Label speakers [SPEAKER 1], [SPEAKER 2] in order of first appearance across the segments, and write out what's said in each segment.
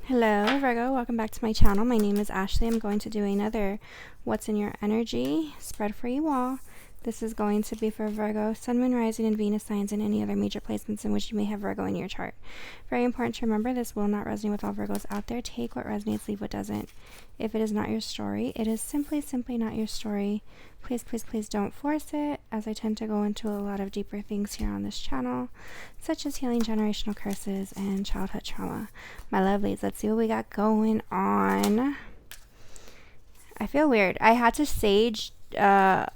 [SPEAKER 1] Hello Virgo, welcome back to my channel. My name is Ashley. I'm going to do another What's in Your Energy spread for you all. This is going to be for Virgo, Sun, Moon, Rising, and Venus signs and any other major placements in which you may have Virgo in your chart. Very important to remember, this will not resonate with all Virgos out there. Take what resonates, leave what doesn't. If it is not your story, it is simply not your story. Please, please, please don't force it, as I tend to go into a lot of deeper things here on this channel, such as healing generational curses and childhood trauma. My lovelies, let's see what we got going on. I feel weird. I had to sage again.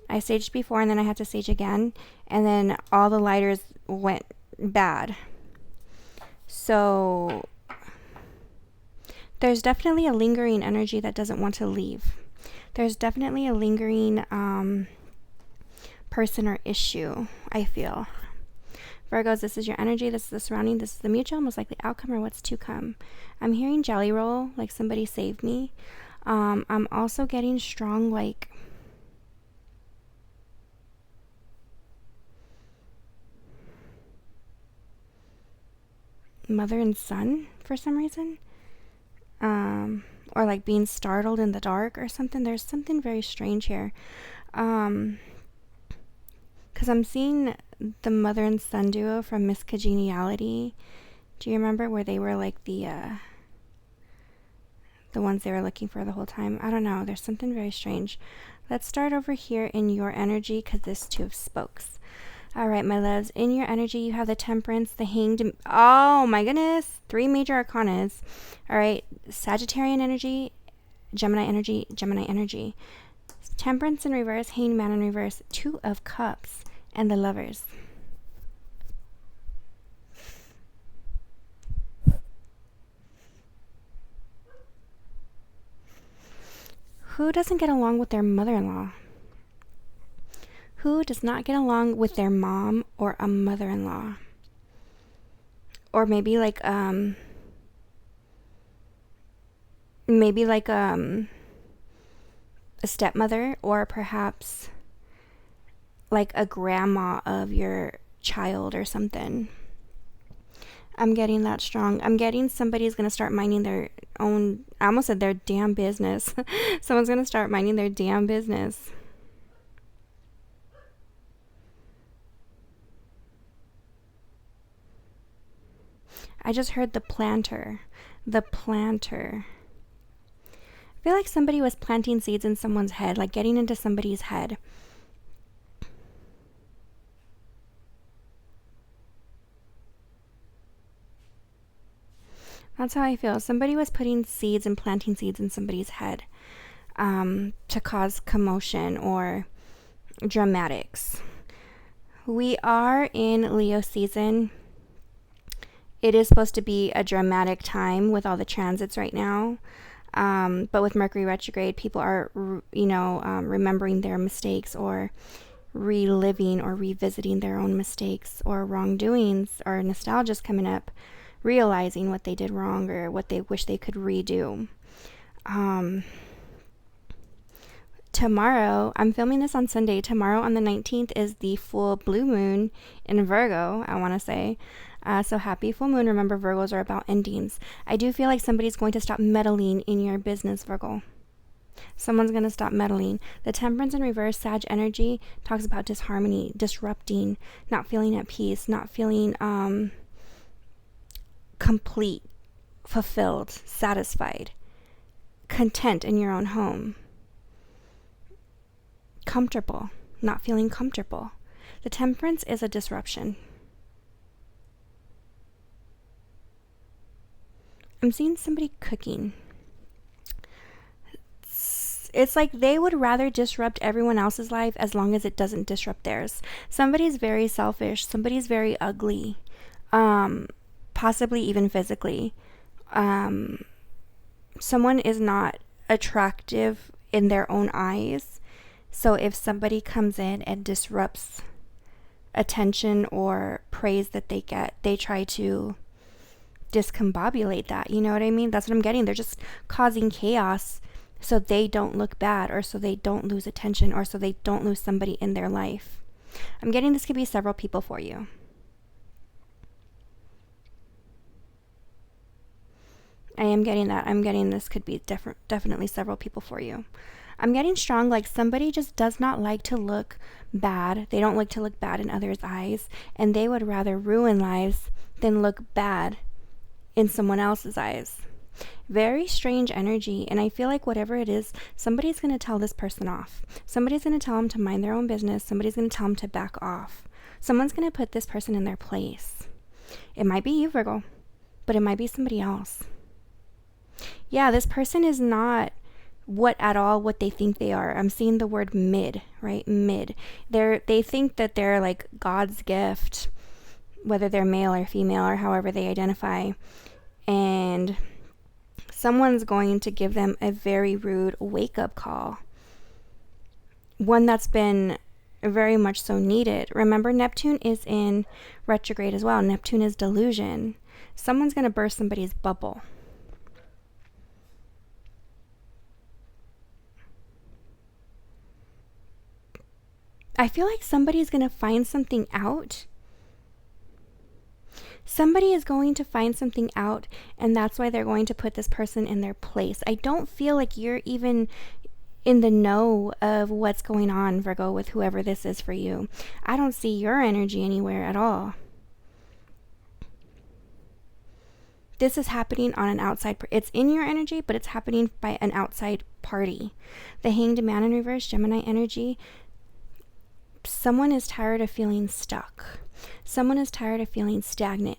[SPEAKER 1] I saged before and then I had to sage again, and then all the lighters went bad. So there's definitely a lingering energy that doesn't want to leave. There's definitely a lingering person or issue, I feel. Virgos, this is your energy, this is the surrounding, this is the mutual, most likely outcome, or what's to come. I'm hearing jelly roll, like somebody saved me. I'm also getting strong, like mother and son for some reason. Or like being startled in the dark or something. There's something very strange here. Because I'm seeing the mother and son duo from Miss Congeniality. Do you remember where they were like the ones they were looking for the whole time? I don't know. There's something very strange. Let's start over here in your energy, because this Two of Spokes. All right, my loves. In your energy, you have the Temperance, the Hanged. Oh, my goodness. 3 major arcanas. All right. Sagittarian energy, Gemini energy, Gemini energy. Temperance in reverse, Hanged Man in reverse, Two of Cups, and the Lovers. Who doesn't get along with their mother-in-law? Who does not get along with their mom or a mother-in-law? Or maybe like a stepmother, or perhaps like a grandma of your child or something. I'm getting that strong. I'm getting somebody's going to start minding their own, I almost said their damn business. Someone's going to start minding their damn business. I just heard the planter. The planter. I feel like somebody was planting seeds in someone's head, like getting into somebody's head. That's how I feel. Somebody was putting seeds and planting seeds in somebody's head to cause commotion or dramatics. We are in Leo season. It is supposed to be a dramatic time with all the transits right now. But with Mercury retrograde, people are, remembering their mistakes, or reliving or revisiting their own mistakes or wrongdoings, or nostalgia's coming up, realizing what they did wrong or what they wish they could redo. Tomorrow, I'm filming this on Sunday. Tomorrow on the 19th is the full blue moon in Virgo, I want to say. So happy full moon. Remember, Virgos are about endings. I do feel like somebody's going to stop meddling in your business, Virgo. Someone's going to stop meddling. The Temperance in reverse, Sag energy, talks about disharmony, disrupting, not feeling at peace, not feeling complete, fulfilled, satisfied, content in your own home, comfortable, not feeling comfortable. The Temperance is a disruption. I'm seeing somebody cooking. It's like they would rather disrupt everyone else's life as long as it doesn't disrupt theirs. Somebody's very selfish. Somebody's very ugly. Possibly even physically. Someone is not attractive in their own eyes. So if somebody comes in and disrupts attention or praise that they get, they try to discombobulate that. You know what I mean? That's what I'm getting. They're just causing chaos so they don't look bad, or so they don't lose attention, or so they don't lose somebody in their life. I'm getting this could be several people for you. I am getting that. I'm getting this could be definitely several people for you. I'm getting strong, like somebody just does not like to look bad. They don't like to look bad in others' eyes, and they would rather ruin lives than look bad in someone else's eyes. Very strange energy, and I feel like whatever it is, somebody's going to tell this person off. Somebody's going to tell them to mind their own business. Somebody's going to tell them to back off. Someone's going to put this person in their place. It might be you, Virgo, but it might be somebody else. Yeah, this person is not what they think they are. I'm seeing the word mid, right? Mid. They think that they're like God's gift, whether they're male or female or however they identify. And someone's going to give them a very rude wake-up call. One that's been very much so needed. Remember, Neptune is in retrograde as well. Neptune is delusion. Someone's going to burst somebody's bubble. I feel like somebody's going to find something out. Somebody is going to find something out, and that's why they're going to put this person in their place. I don't feel like you're even in the know of what's going on, Virgo, with whoever this is for you. I don't see your energy anywhere at all. This is happening on an outside, it's in your energy, but it's happening by an outside party. The Hanged Man in reverse, Gemini energy. Someone is tired of feeling stuck. Someone is tired of feeling stagnant.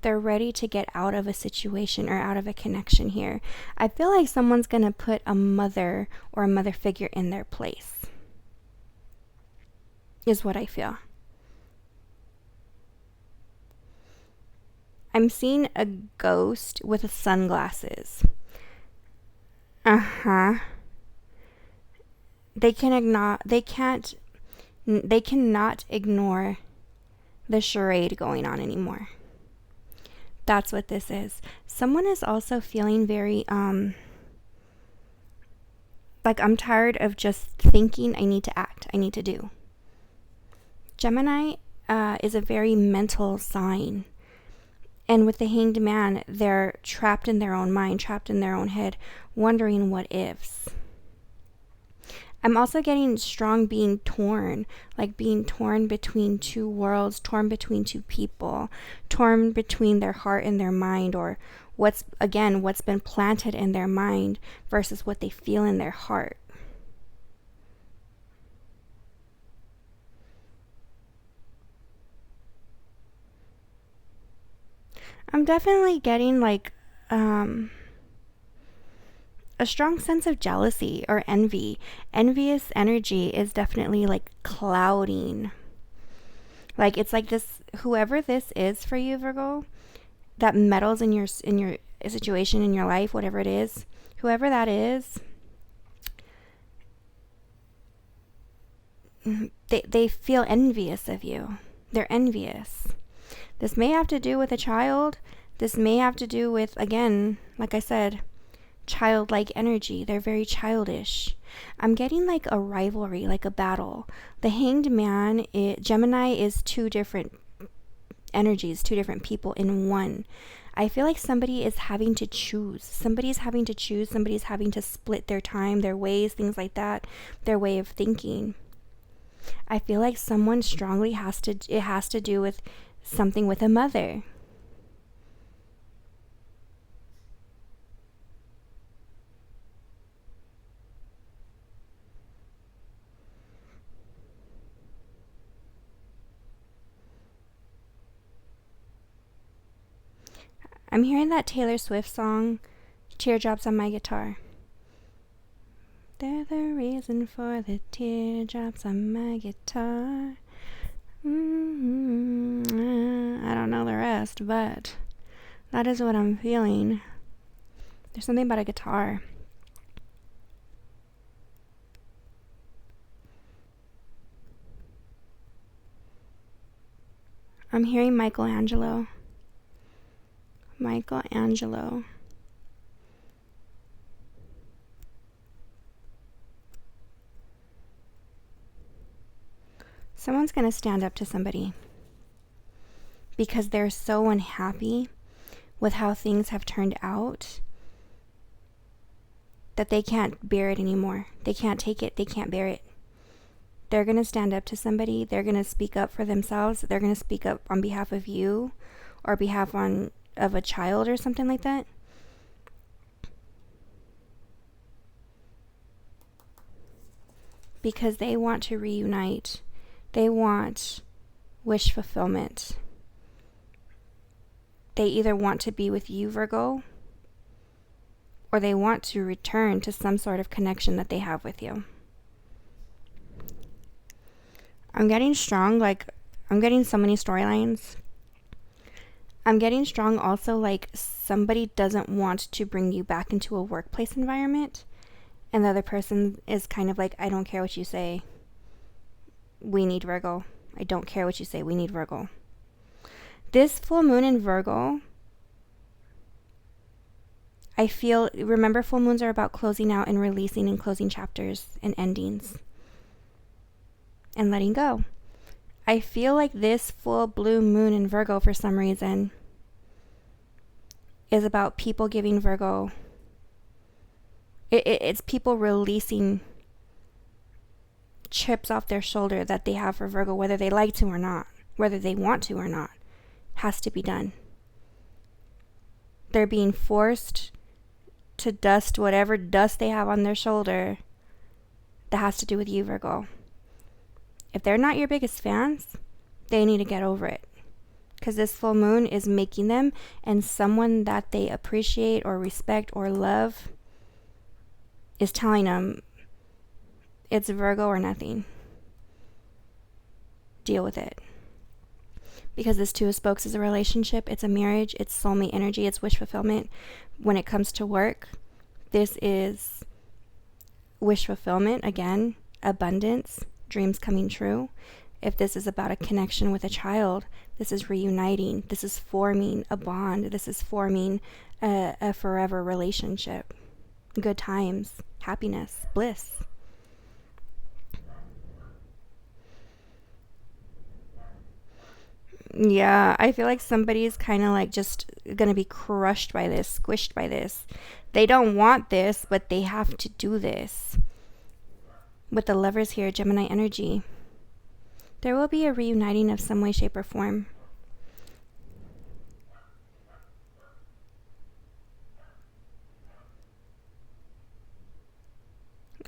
[SPEAKER 1] They're ready to get out of a situation or out of a connection here. I feel like someone's going to put a mother or a mother figure in their place, is what I feel. I'm seeing a ghost with sunglasses. They cannot ignore the charade going on anymore. That's what this is. Someone is also feeling very like, I'm tired of just thinking. I need to act. I need to do. Gemini is a very mental sign. And with the Hanged Man, they're trapped in their own mind, trapped in their own head, wondering what ifs. I'm also getting strong being torn, like being torn between two worlds, torn between two people, torn between their heart and their mind, or what's been planted in their mind versus what they feel in their heart. I'm definitely getting like a strong sense of jealousy or envy. Envious energy is definitely like clouding. Like, it's like this, whoever this is for you, Virgo, that meddles in your situation, in your life, whatever it is, whoever that is, they feel envious of you. They're envious. This may have to do with a child. This may have to do with, again, like I said, childlike energy. They're very childish. I'm getting like a rivalry, like a battle. The Hanged Man, Gemini, is two different energies, two different people in one. I feel like somebody is having to choose. Somebody's having to choose. Somebody's having to split their time, their ways, things like that, their way of thinking. I feel like someone strongly has to do with something with a mother. I'm hearing that Taylor Swift song, Teardrops on My Guitar. They're the reason for the teardrops on my guitar. I don't know the rest, but that is what I'm feeling. There's something about a guitar. I'm hearing Michelangelo. Michelangelo. Someone's going to stand up to somebody because they're so unhappy with how things have turned out. that they can't bear it anymore. They can't take it. They can't bear it. They're going to stand up to somebody. They're going to speak up for themselves. They're going to speak up on behalf of you or of a child or something like that. Because they want to reunite. They want wish fulfillment. They either want to be with you, Virgo, or they want to return to some sort of connection that they have with you. I'm getting strong, like, I'm getting so many storylines. I'm getting strong also, like, somebody doesn't want to bring you back into a workplace environment, and the other person is kind of like, I don't care what you say. We need Virgo. I don't care what you say. We need Virgo. This full moon in Virgo, I feel, remember, full moons are about closing out and releasing and closing chapters and endings and letting go. I feel like this full blue moon in Virgo, for some reason, is about people giving Virgo, it's people releasing chips off their shoulder that they have for Virgo, whether they like to or not, whether they want to or not, has to be done. They're being forced to dust whatever dust they have on their shoulder that has to do with you, Virgo. If they're not your biggest fans, they need to get over it. Because this full moon is making them, and someone that they appreciate or respect or love is telling them it's Virgo or nothing. Deal with it. Because this Two of Spokes is a relationship, it's a marriage, it's soulmate energy, it's wish fulfillment. When it comes to work, this is wish fulfillment, again, abundance, dreams coming true. If this is about a connection with a child, this is reuniting, this is forming a bond, this is forming a forever relationship. Good times, happiness, bliss. Yeah, I feel like somebody's kind of like just going to be crushed by this, squished by this. They don't want this, but they have to do this. With the Lovers here, Gemini energy, there will be a reuniting of some way, shape, or form.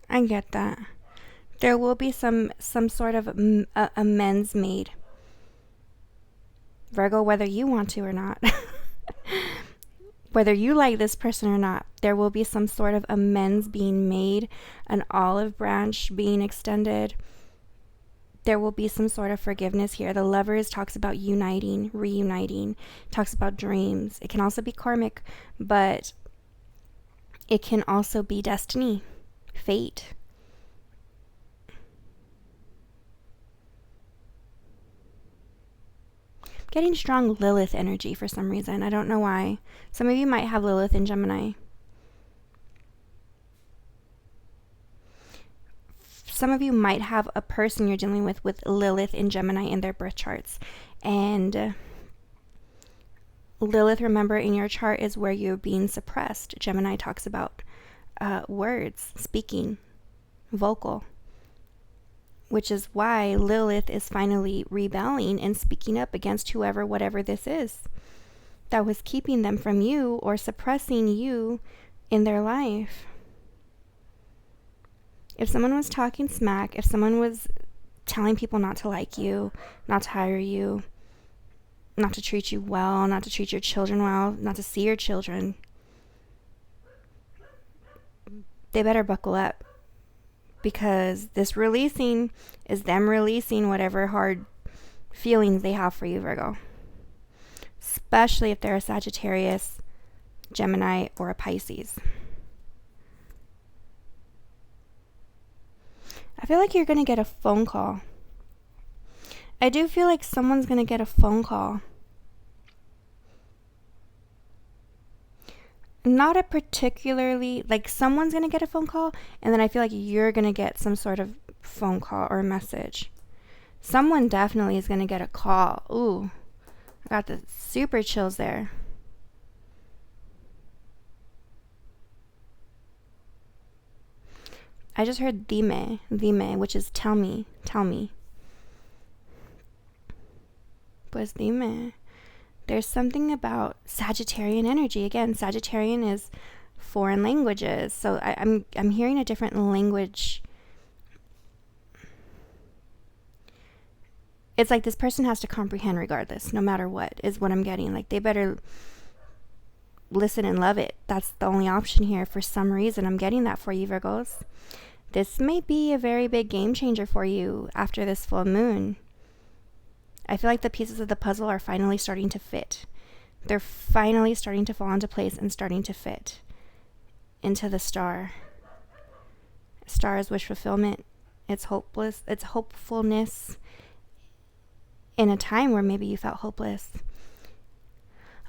[SPEAKER 1] I get that. There will be some sort of amends made. Virgo, whether you want to or not, whether you like this person or not, there will be some sort of amends being made, an olive branch being extended. There will be some sort of forgiveness here. The Lovers talks about uniting, reuniting, talks about dreams. It can also be karmic, but it can also be destiny, fate. Getting strong Lilith energy for some reason. I don't know why. Some of you might have Lilith in Gemini. Some of you might have a person you're dealing with Lilith in Gemini in their birth charts. And Lilith, remember, in your chart is where you're being suppressed. Gemini talks about words, speaking, vocal. Which is why Lilith is finally rebelling and speaking up against whoever, whatever this is, that was keeping them from you or suppressing you in their life. If someone was talking smack, if someone was telling people not to like you, not to hire you, not to treat you well, not to treat your children well, not to see your children, they better buckle up. Because this releasing is them releasing whatever hard feelings they have for you, Virgo. Especially if they're a Sagittarius, Gemini, or a Pisces. I feel like you're going to get a phone call. I do feel like someone's going to get a phone call. Not a particularly, like, someone's going to get a phone call, and then I feel like you're going to get some sort of phone call or message. Someone definitely is going to get a call. Ooh, I got the super chills there. I just heard dime, which is tell me. Pues dime. There's something about Sagittarian energy. Again, Sagittarian is foreign languages. So I'm hearing a different language. It's like this person has to comprehend regardless, no matter what, is what I'm getting. Like, they better listen and love it. That's the only option here. For some reason, I'm getting that for you, Virgos. This may be a very big game changer for you after this full moon. I feel like the pieces of the puzzle are finally starting to fit. They're finally starting to fall into place and starting to fit into the star. Star is wish fulfillment. It's hopeless. It's hopefulness in a time where maybe you felt hopeless.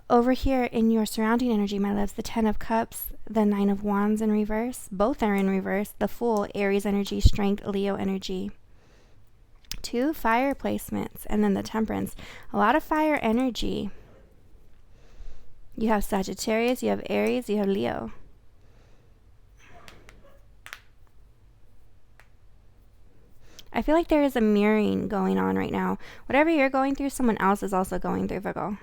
[SPEAKER 1] Over here in your surrounding energy, my loves, the 10 of Cups, the 9 of Wands in reverse. Both are in reverse. The Fool, Aries energy, Strength, Leo energy. 2 fire placements, and then the Temperance. A lot of fire energy. You have Sagittarius, you have Aries, you have Leo. I feel like there is a mirroring going on right now. Whatever you're going through, someone else is also going through, Virgo.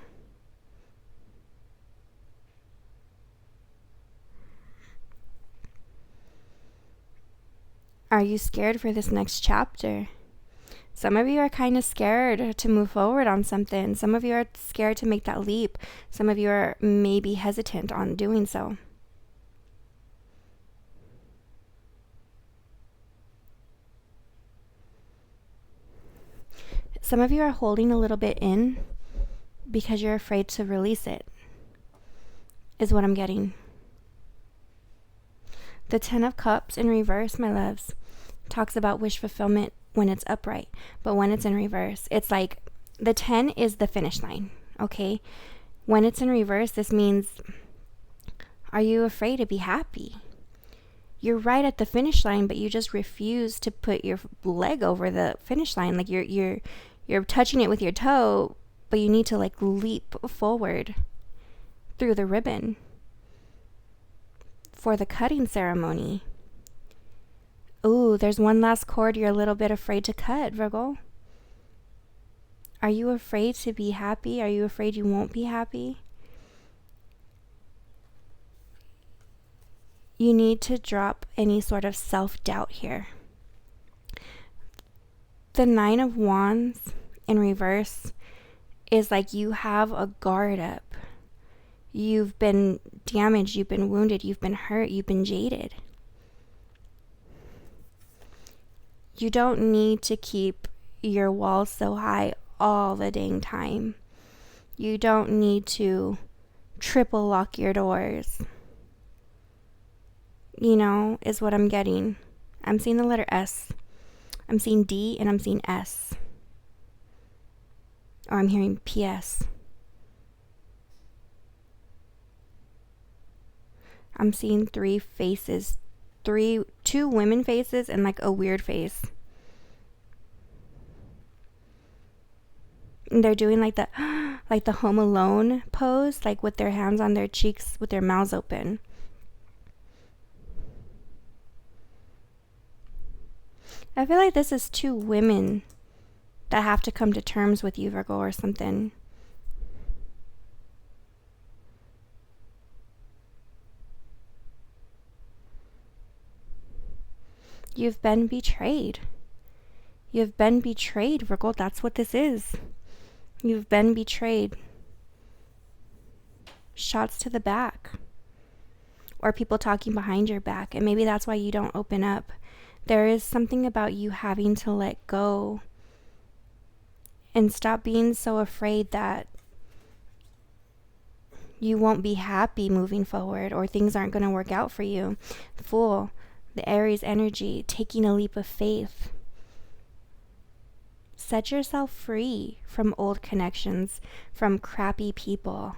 [SPEAKER 1] Are you scared for this next chapter? Some of you are kind of scared to move forward on something. Some of you are scared to make that leap. Some of you are maybe hesitant on doing so. Some of you are holding a little bit in because you're afraid to release it, is what I'm getting. The 10 of Cups in reverse, my loves, talks about wish fulfillment when it's upright. But when it's in reverse, it's like the 10 is the finish line, okay? When it's in reverse, this means, are you afraid to be happy? You're right at the finish line, but you just refuse to put your leg over the finish line. Like you're touching it with your toe, but you need to like leap forward through the ribbon for the cutting ceremony. Ooh, there's one last cord you're a little bit afraid to cut, Virgo. Are you afraid to be happy? Are you afraid you won't be happy? You need to drop any sort of self-doubt here. The 9 of Wands in reverse is like you have a guard up. You've been damaged, you've been wounded, you've been hurt, you've been jaded. You don't need to keep your walls so high all the dang time. You don't need to triple lock your doors. You know, is what I'm getting. I'm seeing the letter S. I'm seeing D and I'm seeing S. Or I'm hearing PS. I'm seeing 3 faces. 2 women faces and like a weird face. And they're doing like the Home Alone pose, like with their hands on their cheeks with their mouths open. I feel like this is 2 women that have to come to terms with you, Virgo, or something. You've been betrayed. You've been betrayed, Virgo. That's what this is. You've been betrayed. Shots to the back. Or people talking behind your back. And maybe that's why you don't open up. There is something about you having to let go and stop being so afraid that you won't be happy moving forward or things aren't going to work out for you. Fool, the Aries energy, taking a leap of faith. Set yourself free from old connections, from crappy people.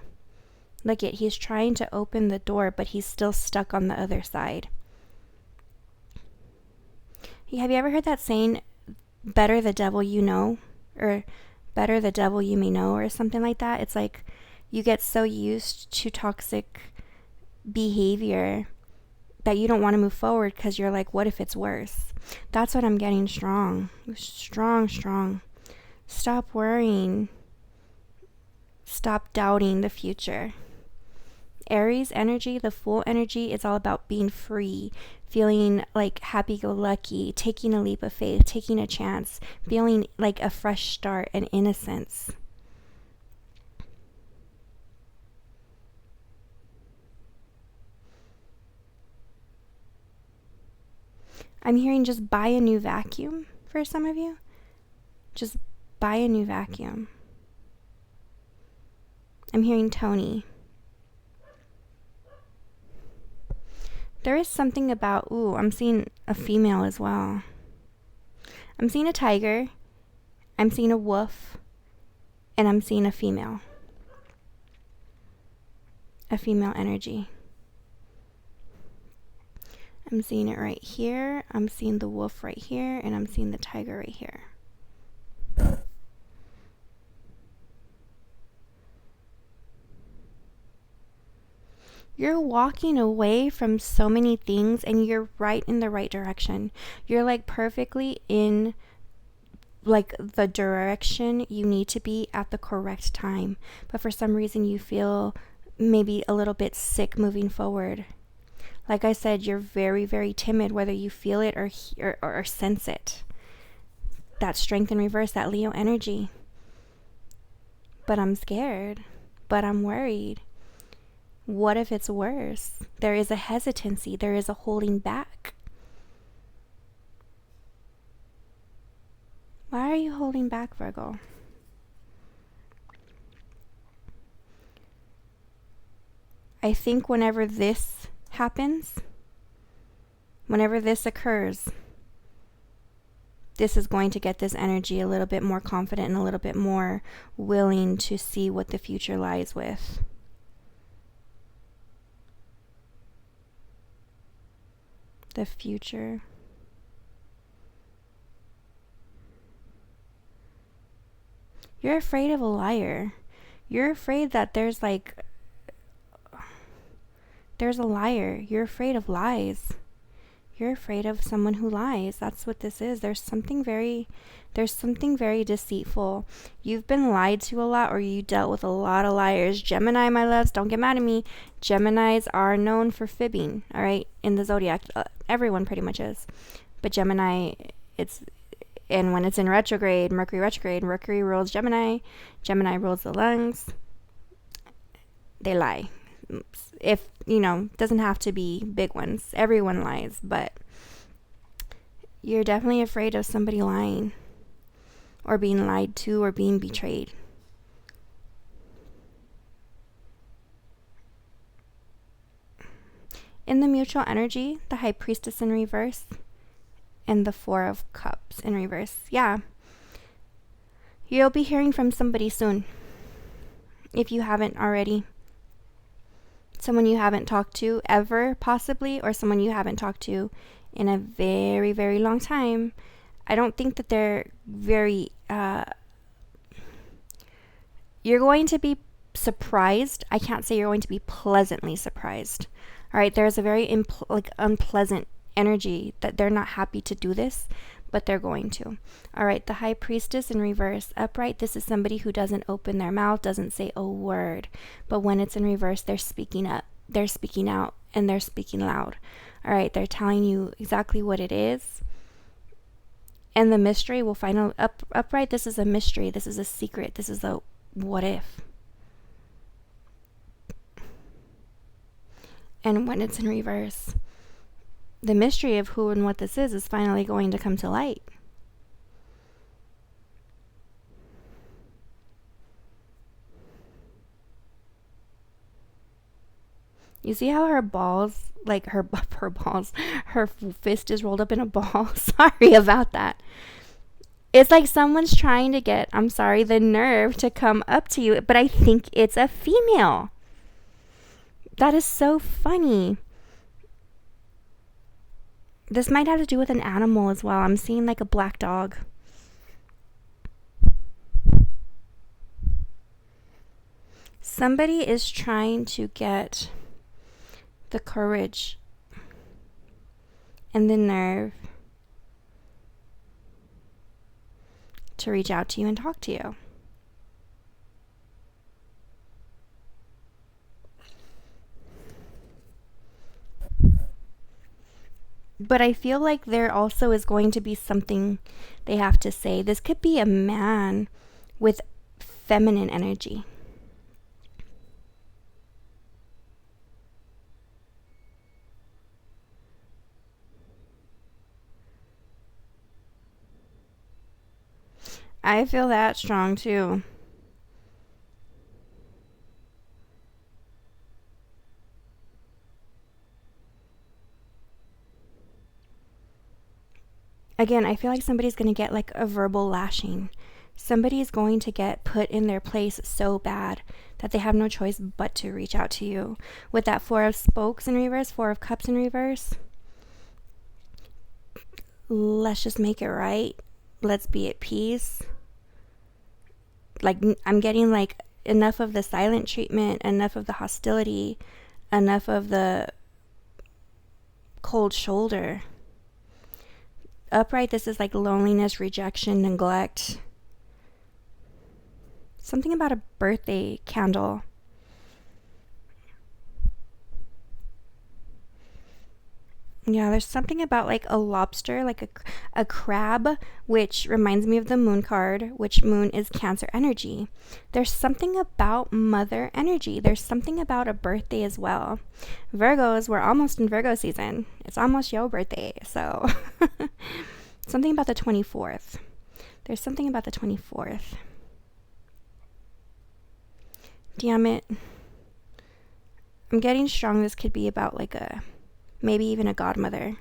[SPEAKER 1] Look it, he's trying to open the door, but he's still stuck on the other side. Have you ever heard that saying, better the devil you know, or better the devil you may know, or something like that? It's like you get so used to toxic behavior that you don't want to move forward because you're like, what if it's worse? That's what I'm getting strong. Strong. Stop worrying. Stop doubting the future. Aries energy, the Fool energy, is all about being free, feeling like happy-go-lucky, taking a leap of faith, taking a chance, feeling like a fresh start and innocence. I'm hearing just buy a new vacuum for some of you. Just buy a new vacuum. I'm hearing Tony. There is something about, I'm seeing a female as well. I'm seeing a tiger. I'm seeing a wolf. And I'm seeing a female. A female energy. I'm seeing it right here. I'm seeing the wolf right here. And I'm seeing the tiger right here. You're walking away from so many things and you're right in the right direction. You're like perfectly in like the direction you need to be at the correct time. But for some reason you feel maybe a little bit sick moving forward. Like I said, you're very, very timid, whether you feel it or sense it. That Strength in reverse, that Leo energy. But I'm scared. But I'm worried. What if it's worse? There is a hesitancy. There is a holding back. Why are you holding back, Virgo? I think whenever this happens, whenever this occurs, this is going to get this energy a little bit more confident and a little bit more willing to see what the future lies with. The future. You're afraid of a liar. You're afraid that there's a liar. You're afraid of lies. You're afraid of someone who lies. That's what this is. There's something very deceitful. You've been lied to a lot, or you dealt with a lot of liars. Gemini, my loves, don't get mad at me. Geminis are known for fibbing, all right, in the zodiac. Everyone pretty much is. But Gemini, and when it's in retrograde, Mercury rules Gemini. Gemini rules the lungs. They lie. If, doesn't have to be big ones. Everyone lies, but you're definitely afraid of somebody lying or being lied to or being betrayed. In the mutual energy, the High Priestess in reverse and the Four of Cups in reverse. Yeah. You'll be hearing from somebody soon. If you haven't already. Someone you haven't talked to ever, possibly, or someone you haven't talked to in a very, very long time. I don't think that they're very... you're going to be surprised. I can't say you're going to be pleasantly surprised. All right, there's a very unpleasant energy that they're not happy to do this, but they're going to. All right, the High Priestess in reverse. Upright, this is somebody who doesn't open their mouth, doesn't say a word. But when it's in reverse, they're speaking up, they're speaking out, and they're speaking loud. All right, they're telling you exactly what it is. And the mystery will find out. Upright, this is a mystery. This is a secret. This is a what if. And when it's in reverse, the mystery of who and what this is finally going to come to light. You see how her balls, her fist is rolled up in a ball? Sorry about that. It's like someone's trying to get, the nerve to come up to you, but I think it's a female. That is so funny. This might have to do with an animal as well. I'm seeing like a black dog. Somebody is trying to get the courage and the nerve to reach out to you and talk to you. But I feel like there also is going to be something they have to say. This could be a man with feminine energy. I feel that strong too. Again, I feel like somebody's going to get like a verbal lashing. Somebody's going to get put in their place so bad that they have no choice but to reach out to you. With that Four of Spokes in reverse, Four of Cups in reverse, let's just make it right. Let's be at peace. Like, I'm getting like enough of the silent treatment, enough of the hostility, enough of the cold shoulder. Upright, this is like loneliness, rejection, neglect. Something about a birthday candle. Yeah, there's something about like a lobster, like a crab, which reminds me of the moon card, which moon is Cancer energy. There's something about mother energy. There's something about a birthday as well. Virgos, we're almost in Virgo season. It's almost your birthday, so something about the 24th. There's something about the 24th. Damn it. I'm getting strong. This could be about like maybe even a godmother.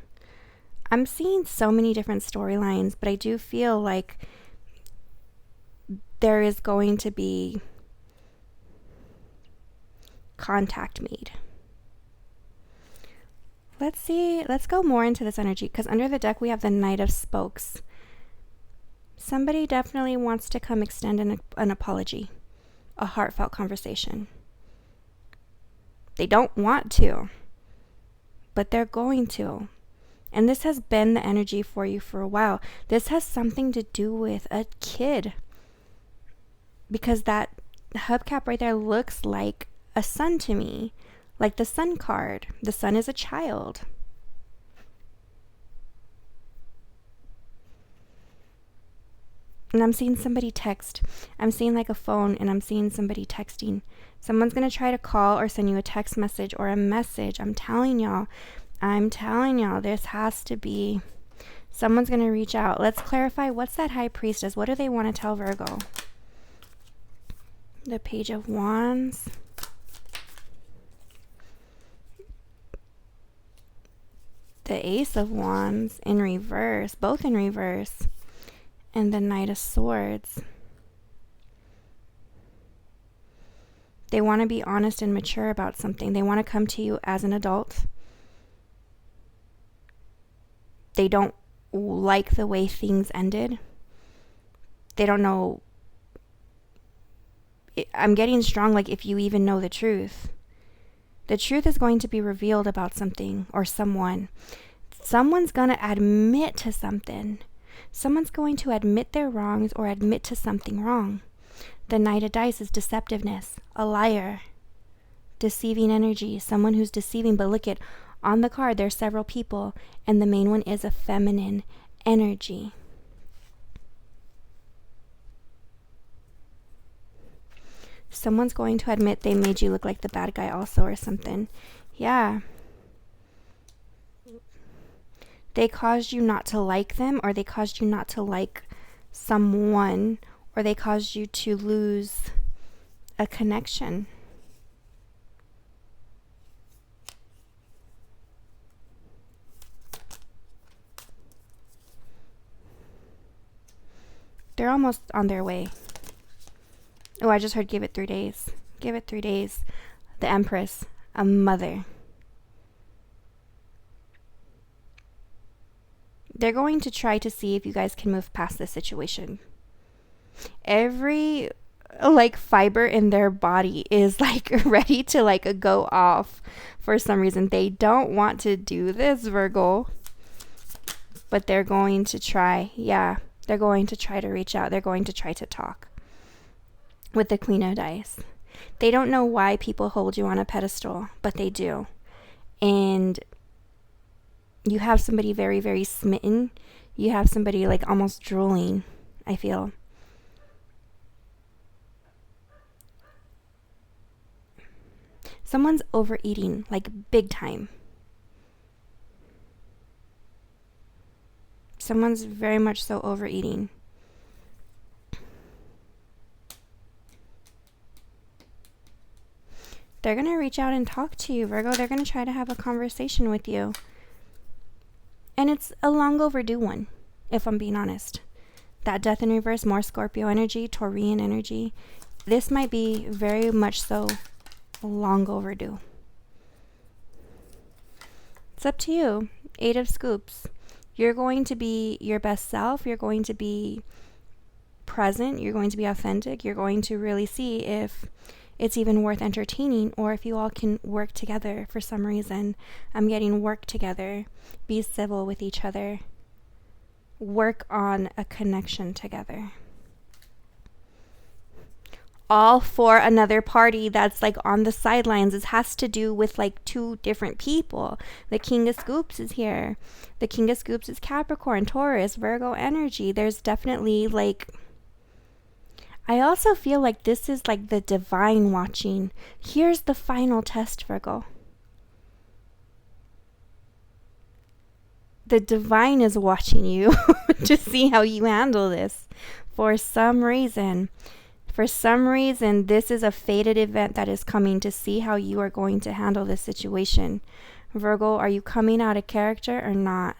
[SPEAKER 1] I'm seeing so many different storylines, but I do feel like there is going to be contact made. Let's see. Let's go more into this energy, because under the deck we have the Knight of Spokes. Somebody definitely wants to come extend an apology, a heartfelt conversation. They don't want to, but they're going to. And this has been the energy for you for a while. This has something to do with a kid, because that hubcap right there looks like a sun to me, like the sun card. The sun is a child. And I'm seeing somebody text. I'm seeing like a phone, and I'm seeing somebody texting. Someone's going to try to call or send you a text message or a message. I'm telling y'all, this has to be, someone's going to reach out. Let's clarify, what's that High Priestess? What do they want to tell Virgo? The Page of Wands. The Ace of Wands in reverse, both in reverse. And the Knight of Swords. They want to be honest and mature about something. They want to come to you as an adult. They don't like the way things ended. They don't know. I'm getting strong, like if you even know the truth. The truth is going to be revealed about something or someone. Someone's going to admit to something. Someone's going to admit their wrongs or admit to something wrong. The Knight of Dice is deceptiveness, a liar, deceiving energy, someone who's deceiving. But look at, on the card, there's several people, and the main one is a feminine energy. Someone's going to admit they made you look like the bad guy also or something. Yeah. They caused you not to like them, or they caused you not to like someone, or they caused you to lose a connection. They're almost on their way. Oh, I just heard give it 3 days. Give it 3 days. The Empress, a mother. They're going to try to see if you guys can move past this situation. Every like fiber in their body is like ready to like go off for some reason. They don't want to do this, Virgo. but they're going to try. Yeah, they're going to try to reach out. They're going to try to talk. With the Queen of Dice, they don't know why people hold you on a pedestal, but they do. And you have somebody very, very smitten. You have somebody like almost drooling, I feel. Someone's overeating, like big time. Someone's very much so overeating. They're going to reach out and talk to you, Virgo. They're going to try to have a conversation with you. And it's a long overdue one, if I'm being honest. That Death in reverse, more Scorpio energy, Taurian energy. This might be very much so long overdue. It's up to you. 8 of Scoops. You're going to be your best self. You're going to be present. You're going to be authentic. You're going to really see if it's even worth entertaining, or if you all can work together for some reason. I'm getting work together. Be civil with each other. Work on a connection together. All for another party that's like on the sidelines. This has to do with like 2 different people. The King of Scoops is here. The King of Scoops is Capricorn, Taurus, Virgo energy. There's definitely like, I also feel like this is like the divine watching. Here's the final test, Virgo. The divine is watching you to see how you handle this. For some reason, this is a fated event that is coming to see how you are going to handle this situation. Virgo, are you coming out of character or not?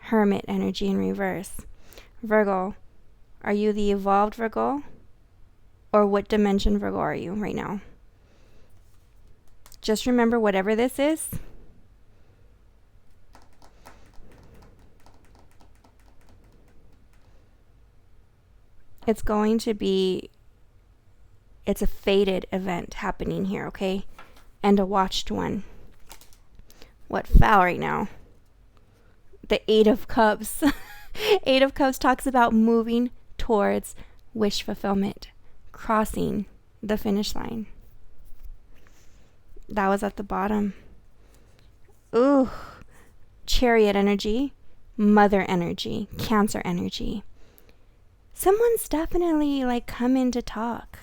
[SPEAKER 1] Hermit energy in reverse. Virgo, are you the evolved Virgo? Or what dimension Virgo are you right now? Just remember, whatever this is, it's going to be, it's a fated event happening here, okay? And a watched one. What fell right now? The 8 of Cups. 8 of Cups talks about moving towards wish fulfillment. Crossing the finish line. That was at the bottom. Ooh. Chariot energy. Mother energy. Cancer energy. Someone's definitely like coming to talk.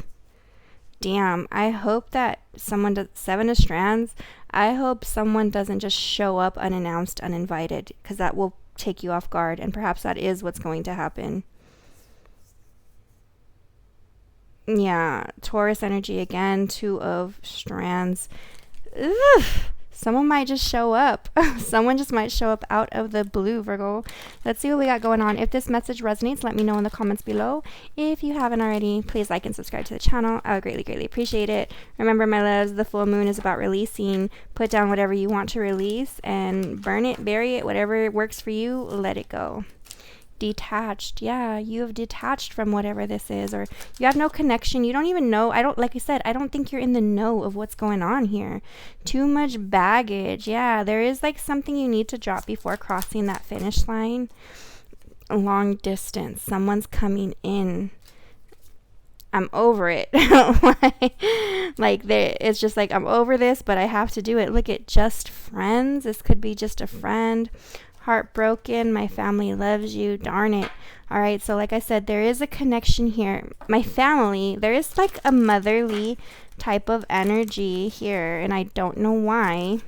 [SPEAKER 1] Damn, I hope that someone does 7 of Strands. I hope someone doesn't just show up unannounced, uninvited, because that will take you off guard, and perhaps that is what's going to happen. Yeah, Taurus energy again, 2 of Strands. Ugh. Someone might just show up. Someone just might show up out of the blue, Virgo. Let's see what we got going on. If this message resonates, let me know in the comments below. If you haven't already, please like and subscribe to the channel. I would greatly, greatly appreciate it. Remember, my loves, the full moon is about releasing. Put down whatever you want to release and burn it, bury it, whatever works for you, let it go. Detached. Yeah, you have detached from whatever this is, or you have no connection. You don't even know. Like I said, I don't think you're in the know of what's going on here. Too much baggage. Yeah, there is like something you need to drop before crossing that finish line. Long distance. Someone's coming in. I'm over it. It's just like, I'm over this, but I have to do it. Look at just friends. This could be just a friend. Heartbroken, my family loves you, darn it. All right, so like I said, there is a connection here. My family, there is like a motherly type of energy here, and I don't know why.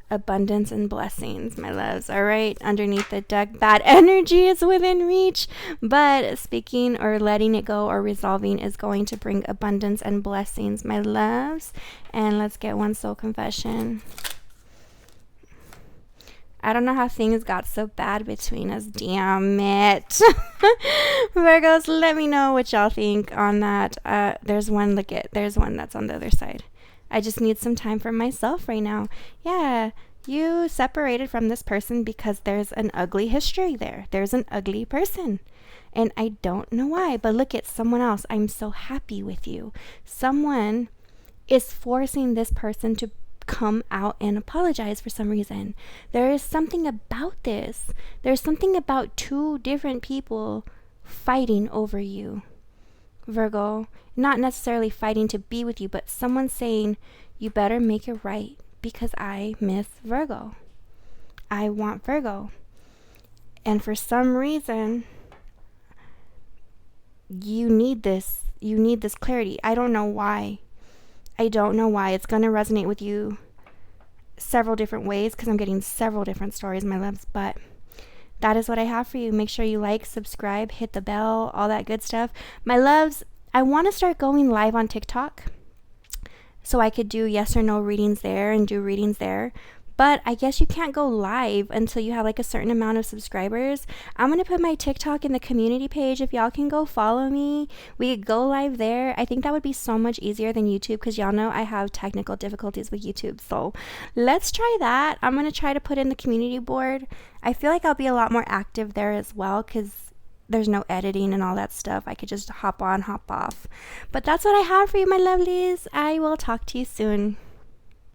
[SPEAKER 1] Abundance and blessings, my loves. All right, underneath the deck, bad energy is within reach, but speaking or letting it go or resolving is going to bring abundance and blessings, my loves. And let's get one soul confession. I don't know how things got so bad between us. Damn it. Virgos, let me know what y'all think on that. There's one, there's one that's on the other side. I just need some time for myself right now. Yeah, you separated from this person because there's an ugly history there. There's an ugly person. And I don't know why, but look at someone else. I'm so happy with you. Someone is forcing this person to come out and apologize for some reason. There is something about this. There's something about two different people fighting over you, Virgo. Not necessarily fighting to be with you, but someone saying, you better make it right because I miss Virgo. I want Virgo. And for some reason, you need this. You need this clarity. I don't know why. I don't know why. It's going to resonate with you several different ways because I'm getting several different stories, my loves. But that is what I have for you. Make sure you like, subscribe, hit the bell, all that good stuff. My loves, I want to start going live on TikTok so I could do yes or no readings there and do readings there. But I guess you can't go live until you have like a certain amount of subscribers. I'm going to put my TikTok in the community page. If y'all can go follow me, we could go live there. I think that would be so much easier than YouTube because y'all know I have technical difficulties with YouTube. So let's try that. I'm going to try to put in the community board. I feel like I'll be a lot more active there as well because there's no editing and all that stuff. I could just hop on, hop off. But that's what I have for you, my lovelies. I will talk to you soon.